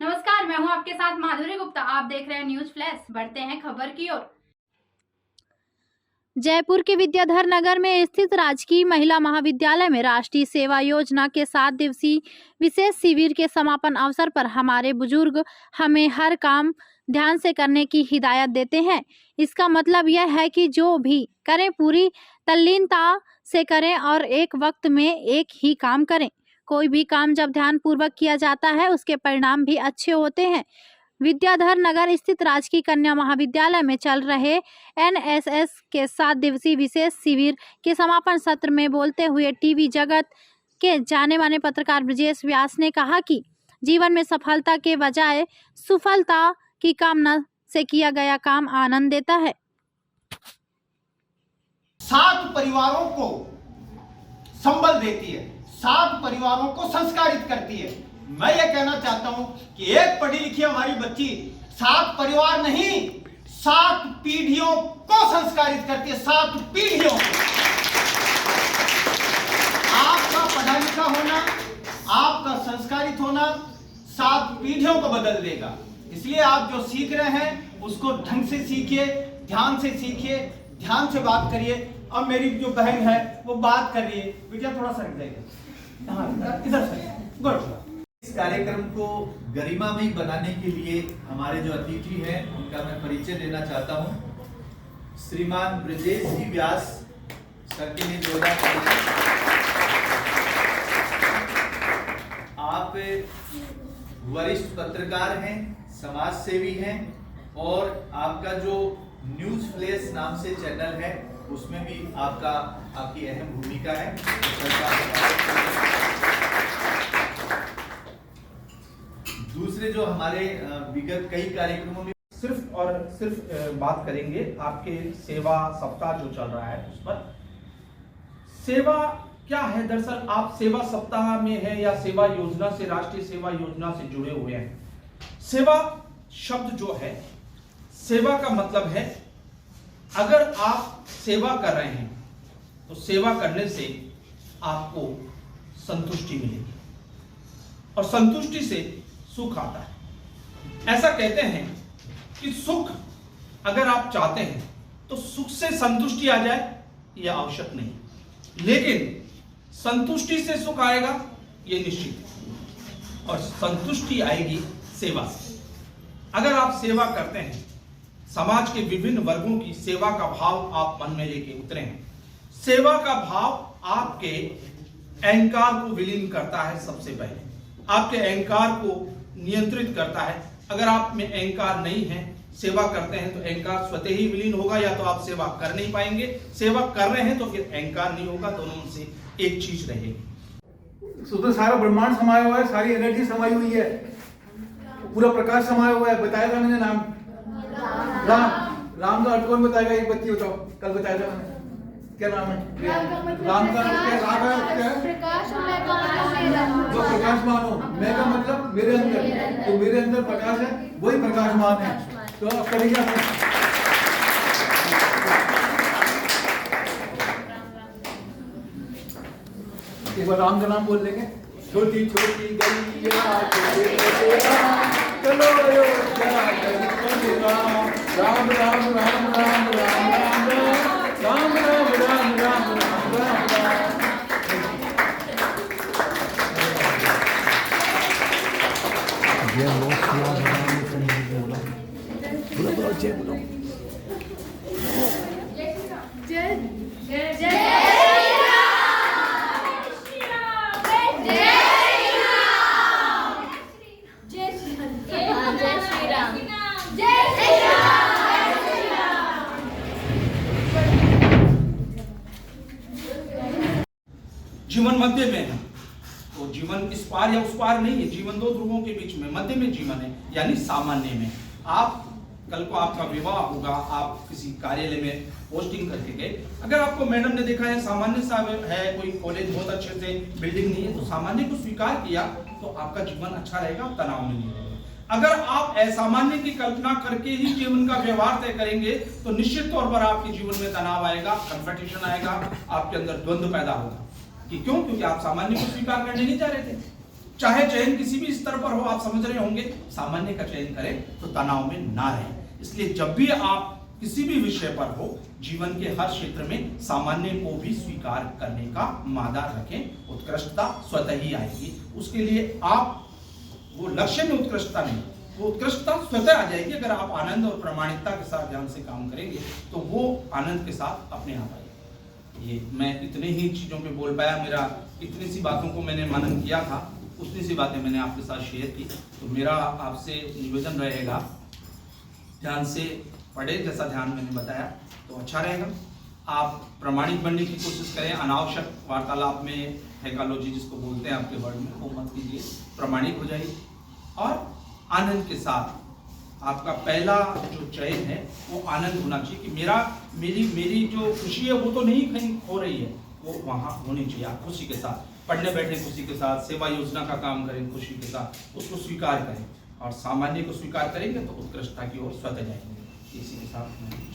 नमस्कार, मैं हूं आपके साथ माधुरी गुप्ता। आप देख रहे हैं न्यूज फ्लैश। बढ़ते हैं खबर की ओर। जयपुर के विद्याधर नगर में स्थित राजकीय महिला महाविद्यालय में राष्ट्रीय सेवा योजना के 7 दिवसीय विशेष शिविर के समापन अवसर पर हमारे बुजुर्ग हमें हर काम ध्यान से करने की हिदायत देते हैं। इसका मतलब यह है कि जो भी करें पूरी तल्लीनता से करें और एक वक्त में एक ही काम करें। कोई भी काम जब ध्यान पूर्वक किया जाता है उसके परिणाम भी अच्छे होते हैं। विद्याधर नगर स्थित राजकीय कन्या महाविद्यालय में चल रहे एनएसएस के 7 दिवसीय विशेष शिविर के समापन सत्र में बोलते हुए टीवी जगत के जाने माने पत्रकार ब्रजेश व्यास ने कहा कि जीवन में सफलता के बजाय सुफलता की कामना से किया गया काम आनंद देता है। 7 परिवारों को संबल देती है, 7 परिवारों को संस्कारित करती है। मैं ये कहना चाहता हूं कि एक पढ़ी लिखी हमारी बच्ची 7 परिवार नहीं 7 पीढ़ियों को संस्कारित करती है। 7 पीढ़ियों को। आपका पढ़ा लिखा होना, आपका संस्कारित होना 7 पीढ़ियों को बदल देगा। इसलिए आप जो सीख रहे हैं उसको ढंग से सीखिए, ध्यान से सीखिए, ध्यान से बात करिए। अब मेरी जो बहन है वो बात कर रही है, बेटा थोड़ा सा जाएगा, हाँ इधर से गुड। इस कार्यक्रम को गरिमामयी बनाने के लिए हमारे जो अतिथि हैं उनका मैं परिचय देना चाहता हूं। श्रीमान ब्रजेश जी व्यास सर के लिए जोरदार। आप वरिष्ठ पत्रकार हैं, समाज सेवी हैं और आपका जो न्यूज फ्लैश नाम से चैनल है उसमें भी आपकी अहम भूमिका है। दूसरे जो हमारे विगत कई कार्यक्रमों में सिर्फ और सिर्फ बात करेंगे आपके सेवा सप्ताह जो चल रहा है उस पर। सेवा क्या है? दरअसल आप सेवा सप्ताह में है या सेवा योजना से, राष्ट्रीय सेवा योजना से जुड़े हुए हैं। सेवा शब्द जो है, सेवा का मतलब है अगर आप सेवा कर रहे हैं तो सेवा करने से आपको संतुष्टि मिलेगी और संतुष्टि से सुख आता है। ऐसा कहते हैं कि सुख अगर आप चाहते हैं तो सुख से संतुष्टि आ जाए यह आवश्यक नहीं, लेकिन संतुष्टि से सुख आएगा यह निश्चित है और संतुष्टि आएगी सेवा से। अगर आप सेवा करते हैं, समाज के विभिन्न वर्गों की सेवा का भाव आप मन में लेके उतरे हैं। सेवा का भाव आपके अहंकार को विलीन करता है। सबसे पहले आपके अहंकार को नियंत्रित करता है। अगर आप में अहंकार नहीं है, सेवा करते हैं तो अहंकार स्वतः ही विलीन होगा, या तो आप सेवा कर नहीं पाएंगे। सेवा कर रहे हैं तो फिर अहंकार नहीं होगा, दोनों में से एक चीज रहेगी। उसमें सारा ब्रह्मांड समाया हुआ है, सारी एनर्जी समाई हुई है, पूरा प्रकाश समाया हुआ है। बताया था मैंने नाम राम का अर्थ कौन बताएगा? एक बच्ची बताओ, कल बताया था मैंने। क्या नाम है राम का? क्या जो प्रकाशमान हो। मैं का मतलब मेरे अंदर, तो मेरे अंदर प्रकाश है वही प्रकाशमान है। तो अब करेंगे एक बार राम का नाम बोल लेंगे। छोटी छोटी गैया चलो राम राम राम राम राम राम राम राम राम राम राम राम राम। जीवन मध्य में है, तो जीवन इस पार या उस पार नहीं है, जीवन 2 ध्रुवों के बीच में मध्य में जीवन है, यानी सामान्य में। आप कल को आपका विवाह होगा, आप किसी कार्यालय में पोस्टिंग करके गए, अगर आपको मैडम ने देखा है सामान्य सा है, कोई कॉलेज बहुत अच्छे से बिल्डिंग नहीं है, तो सामान्य को स्वीकार किया तो आपका जीवन अच्छा रहेगा, तनाव में नहीं रहेगा। अगर आप असामान्य की कल्पना करके ही जीवन का व्यवहार तय करेंगे तो निश्चित तौर पर आपके जीवन में तनाव आएगा, कंपटीशन आएगा, आपके अंदर द्वंद्व पैदा होगा। कि क्यों? क्योंकि आप सामान्य को स्वीकार करने नहीं जा रहे थे। चाहे चयन किसी भी स्तर पर हो, आप समझ रहे होंगे, सामान्य का चयन करें तो तनाव में ना रहें। इसलिए जब भी आप किसी भी विषय पर हो, जीवन के हर क्षेत्र में सामान्य को भी स्वीकार करने का मादा रखें। उत्कृष्टता स्वतः ही आएगी। उसके लिए आप वो लक्ष्य में उत्कृष्टता नहीं, वो उत्कृष्टता स्वतः आ जाएगी। अगर आप आनंद और प्रामाणिकता के साथ ध्यान से काम करेंगे तो वो आनंद के साथ अपने आप आएगी। ये मैं इतने ही चीज़ों पे बोल पाया। मेरा इतनी सी बातों को मैंने मनन किया था, उतनी सी बातें मैंने आपके साथ शेयर की। तो मेरा आपसे निवेदन रहेगा, ध्यान से पढ़े, जैसा ध्यान मैंने बताया तो अच्छा रहेगा। आप प्रामाणिक बनने की कोशिश करें, अनावश्यक वार्तालाप में हैकालॉजी जिसको बोलते हैं आपके वर्ड में, वो मत कीजिए, प्रामाणिक हो जाइए और आनंद के साथ आपका पहला जो चयन है वो आनंद होना चाहिए कि मेरी जो खुशी है वो तो नहीं कहीं हो रही है, वो वहाँ होनी चाहिए। आप खुशी के साथ पढ़ने बैठे, खुशी के साथ सेवा योजना का काम करें, खुशी के साथ उसको स्वीकार करें और सामान्य को स्वीकार करेंगे तो उत्कृष्टता की ओर स्वतः जाएंगे। इसी के साथ